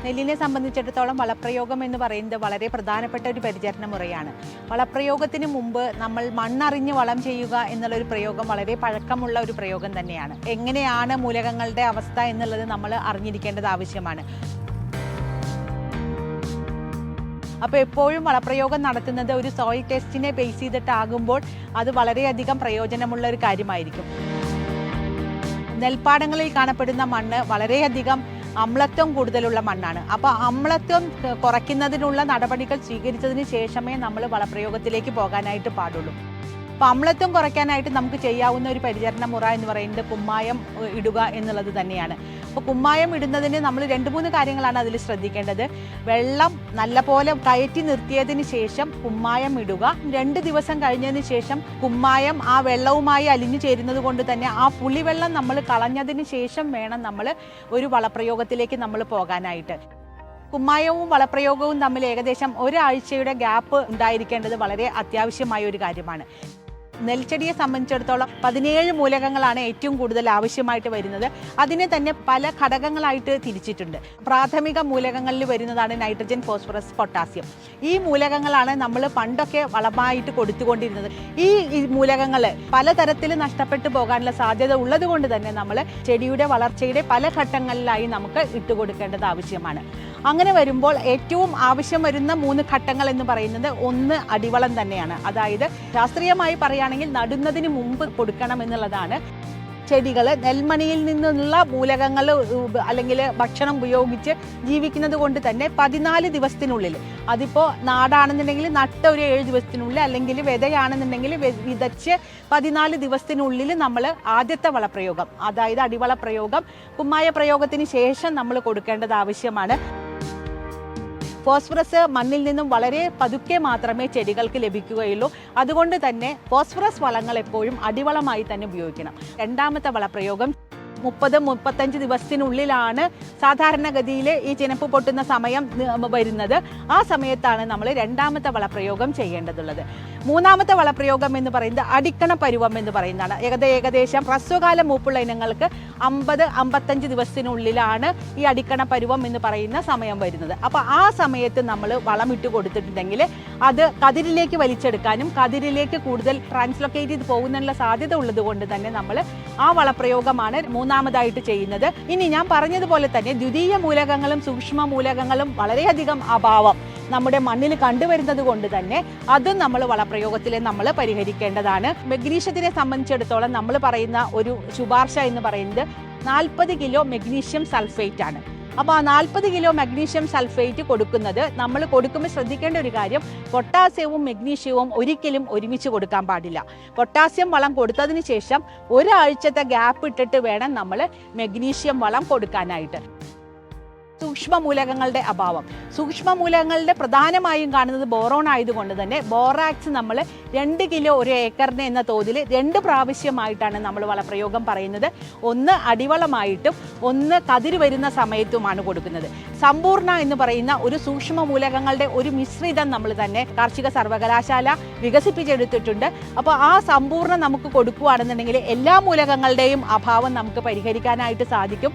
നെല്ലിനെ സംബന്ധിച്ചിടത്തോളം വളപ്രയോഗം എന്ന് പറയുന്നത് വളരെ പ്രധാനപ്പെട്ട ഒരു പരിചരണ മുറയാണ്. വളപ്രയോഗത്തിന് മുമ്പ് നമ്മൾ മണ്ണറിഞ്ഞ് വളം ചെയ്യുക എന്നുള്ളൊരു പ്രയോഗം വളരെ പഴക്കമുള്ള ഒരു പ്രയോഗം തന്നെയാണ്. എങ്ങനെയാണ് മൂലകങ്ങളുടെ അവസ്ഥ എന്നുള്ളത് നമ്മൾ അറിഞ്ഞിരിക്കേണ്ടത് ആവശ്യമാണ്. അപ്പോൾ എപ്പോഴും വളപ്രയോഗം നടത്തുന്നത് ഒരു സോയിൽ ടെസ്റ്റിനെ ബേസ് ചെയ്തിട്ടാകുമ്പോൾ അത് വളരെയധികം പ്രയോജനമുള്ള ഒരു കാര്യമായിരിക്കും. നെൽപ്പാടങ്ങളിൽ കാണപ്പെടുന്ന മണ്ണ് വളരെയധികം അമ്ലത്വം കൂടുതലുള്ള മണ്ണാണ്. അപ്പോൾ അമ്ലത്വം കുറയ്ക്കുന്നതിനുള്ള നടപടികൾ സ്വീകരിച്ചതിന് ശേഷമേ നമ്മൾ വളപ്രയോഗത്തിലേക്ക് പോകാനായിട്ട് പാടുള്ളൂ. അപ്പോൾ അമ്ലത്വം കുറയ്ക്കാനായിട്ട് നമുക്ക് ചെയ്യാവുന്ന ഒരു പരിചരണ മുറ എന്ന് പറയുന്നത് കുമ്മായം ഇടുക എന്നുള്ളത് തന്നെയാണ്. അപ്പോൾ കുമ്മായം ഇടുന്നതിന് നമ്മൾ 2-3 കാര്യങ്ങളാണ് അതിൽ ശ്രദ്ധിക്കേണ്ടത്. വെള്ളം നല്ലപോലെ കയറ്റി നിർത്തിയതിന് ശേഷം കുമ്മായം ഇടുക. 2 ദിവസം കഴിഞ്ഞതിന് ശേഷം കുമ്മായം ആ വെള്ളവുമായി അലിഞ്ഞു ചേരുന്നത് കൊണ്ട് തന്നെ ആ പുളിവെള്ളം നമ്മൾ കളഞ്ഞതിന് ശേഷം വേണം നമ്മൾ ഒരു വളപ്രയോഗത്തിലേക്ക് നമ്മൾ പോകാനായിട്ട്. കുമ്മായവും വളപ്രയോഗവും തമ്മിൽ ഏകദേശം ഒരാഴ്ചയുടെ ഗ്യാപ്പ് ഉണ്ടായിരിക്കേണ്ടത് വളരെ അത്യാവശ്യമായ ഒരു കാര്യമാണ്. നെൽച്ചെടിയെ സംബന്ധിച്ചിടത്തോളം 17 മൂലകങ്ങളാണ് ഏറ്റവും കൂടുതൽ ആവശ്യമായിട്ട് വരുന്നത്. അതിനെ തന്നെ പല ഘടകങ്ങളായിട്ട് തിരിച്ചിട്ടുണ്ട്. പ്രാഥമിക മൂലകങ്ങളിൽ വരുന്നതാണ് നൈട്രജൻ, ഫോസ്ഫറസ്, പൊട്ടാസ്യം. ഈ മൂലകങ്ങളാണ് നമ്മൾ പണ്ടൊക്കെ വളമായിട്ട് കൊടുത്തുകൊണ്ടിരുന്നത്. ഈ മൂലകങ്ങൾ പലതരത്തിൽ നഷ്ടപ്പെട്ടു പോകാനുള്ള സാധ്യത ഉള്ളത് കൊണ്ട് തന്നെ നമ്മൾ ചെടിയുടെ വളർച്ചയുടെ പല ഘട്ടങ്ങളിലായി നമുക്ക് ഇട്ടുകൊടുക്കേണ്ടത് ആവശ്യമാണ്. അങ്ങനെ വരുമ്പോൾ ഏറ്റവും ആവശ്യം വരുന്ന 3 ഘട്ടങ്ങൾ എന്ന് പറയുന്നത് ഒന്ന് അടിവളം തന്നെയാണ്. അതായത് ശാസ്ത്രീയമായി പറയുകയാണെങ്കിൽ നടുന്നതിന് മുമ്പ് കൊടുക്കണം എന്നുള്ളതാണ്. ചെടികൾ നെൽമണിയിൽ നിന്നുള്ള മൂലകങ്ങൾ അല്ലെങ്കിൽ ഭക്ഷണം ഉപയോഗിച്ച് ജീവിക്കുന്നത് കൊണ്ട് തന്നെ 14 ദിവസത്തിനുള്ളിൽ, അതിപ്പോൾ നാടാണെന്നുണ്ടെങ്കിൽ നട്ട ഒരു 7 ദിവസത്തിനുള്ളിൽ, അല്ലെങ്കിൽ വിതയാണെന്നുണ്ടെങ്കിൽ വിതച്ച് 14 ദിവസത്തിനുള്ളിൽ നമ്മൾ ആദ്യത്തെ വളപ്രയോഗം, അതായത് അടിവള പ്രയോഗം, കുമ്മായ പ്രയോഗത്തിന് ശേഷം നമ്മൾ കൊടുക്കേണ്ടത് ആവശ്യമാണ്. ഫോസ്ഫറസ് മണ്ണിൽ നിന്നും വളരെ പതുക്കെ മാത്രമേ ചെടികൾക്ക് ലഭിക്കുകയുള്ളൂ. അതുകൊണ്ട് തന്നെ ഫോസ്ഫറസ് വളങ്ങൾ എപ്പോഴും അടിവളമായി തന്നെ ഉപയോഗിക്കണം. രണ്ടാമത്തെ വളപ്രയോഗം 30-35 ദിവസത്തിനുള്ളിലാണ് സാധാരണഗതിയിൽ ഈ ചിനപ്പ് പൊട്ടുന്ന സമയം വരുന്നത്. ആ സമയത്താണ് നമ്മൾ രണ്ടാമത്തെ വളപ്രയോഗം ചെയ്യേണ്ടതുള്ളത്. മൂന്നാമത്തെ വളപ്രയോഗം എന്ന് പറയുന്നത് അടിക്കണ പരുവം എന്ന് പറയുന്നതാണ്. ഏകദേശം ഹ്രസ്വകാല മൂപ്പുള്ള ഇനങ്ങൾക്ക് 50-55 ദിവസത്തിനുള്ളിലാണ് ഈ അടിക്കണ പരുവം എന്ന് പറയുന്ന സമയം വരുന്നത്. അപ്പോൾ ആ സമയത്ത് നമ്മൾ വളമിട്ട് കൊടുത്തിട്ടുണ്ടെങ്കിൽ അത് കതിരിലേക്ക് വലിച്ചെടുക്കാനും കതിരിലേക്ക് കൂടുതൽ ട്രാൻസ്ലൊക്കേറ്റ് ചെയ്ത് പോകുന്നതിനുള്ള സാധ്യത ഉള്ളത് കൊണ്ട് തന്നെ നമ്മൾ ആ വളപ്രയോഗമാണ് മൂന്നാമതായിട്ട് ചെയ്യുന്നത്. ഇനി ഞാൻ പറഞ്ഞതുപോലെ തന്നെ ദ്വിതീയ മൂലകങ്ങളും സൂക്ഷ്മ മൂലകങ്ങളും വളരെയധികം അഭാവം നമ്മുടെ മണ്ണിൽ കണ്ടുവരുന്നത് കൊണ്ട് തന്നെ അതും നമ്മൾ വളപ്രയോഗത്തിൽ നമ്മൾ പരിഹരിക്കേണ്ടതാണ്. മഗ്നീഷ്യത്തിനെ സംബന്ധിച്ചിടത്തോളം നമ്മൾ പറയുന്ന ഒരു ശുപാർശ എന്ന് പറയുന്നത് 40 കിലോ മഗ്നീഷ്യം സൾഫേറ്റ് ആണ്. അപ്പോൾ ആ 40 കിലോ മഗ്നീഷ്യം സൾഫേറ്റ് കൊടുക്കുന്നത് നമ്മൾ കൊടുക്കുമ്പോൾ ശ്രദ്ധിക്കേണ്ട ഒരു കാര്യം, പൊട്ടാസ്യവും മഗ്നീഷ്യവും ഒരിക്കലും ഒരുമിച്ച് കൊടുക്കാൻ പാടില്ല. പൊട്ടാസ്യം വളം കൊടുത്തതിന് ശേഷം ഒരാഴ്ചത്തെ ഗ്യാപ്പ് ഇട്ടിട്ട് വേണം നമ്മൾ മഗ്നീഷ്യം വളം കൊടുക്കാനായിട്ട്. സൂക്ഷ്മ മൂലകങ്ങളുടെ അഭാവം, സൂക്ഷ്മ മൂലകങ്ങളുടെ പ്രധാനമായും കാണുന്നത് ബോറോൺ ആയതുകൊണ്ട് തന്നെ ബോറാക്സ് നമ്മൾ 2 കിലോ ഒരു ഏക്കറിന് എന്ന തോതിൽ 2 പ്രാവശ്യമായിട്ടാണ് നമ്മൾ വളപ്രയോഗം പറയുന്നത്. ഒന്ന് അടിവളമായിട്ടും ഒന്ന് കതിര് വരുന്ന സമയത്തുമാണ് കൊടുക്കുന്നത്. സമ്പൂർണ്ണ എന്ന് പറയുന്ന ഒരു സൂക്ഷ്മ മൂലകങ്ങളുടെ ഒരു മിശ്രിതം നമ്മൾ തന്നെ കാർഷിക സർവകലാശാല വികസിപ്പിച്ചെടുത്തിട്ടുണ്ട്. അപ്പോൾ ആ സമ്പൂർണ്ണ നമുക്ക് കൊടുക്കുകയാണെന്നുണ്ടെങ്കിൽ എല്ലാ മൂലകങ്ങളുടെയും അഭാവം നമുക്ക് പരിഹരിക്കാനായിട്ട് സാധിക്കും.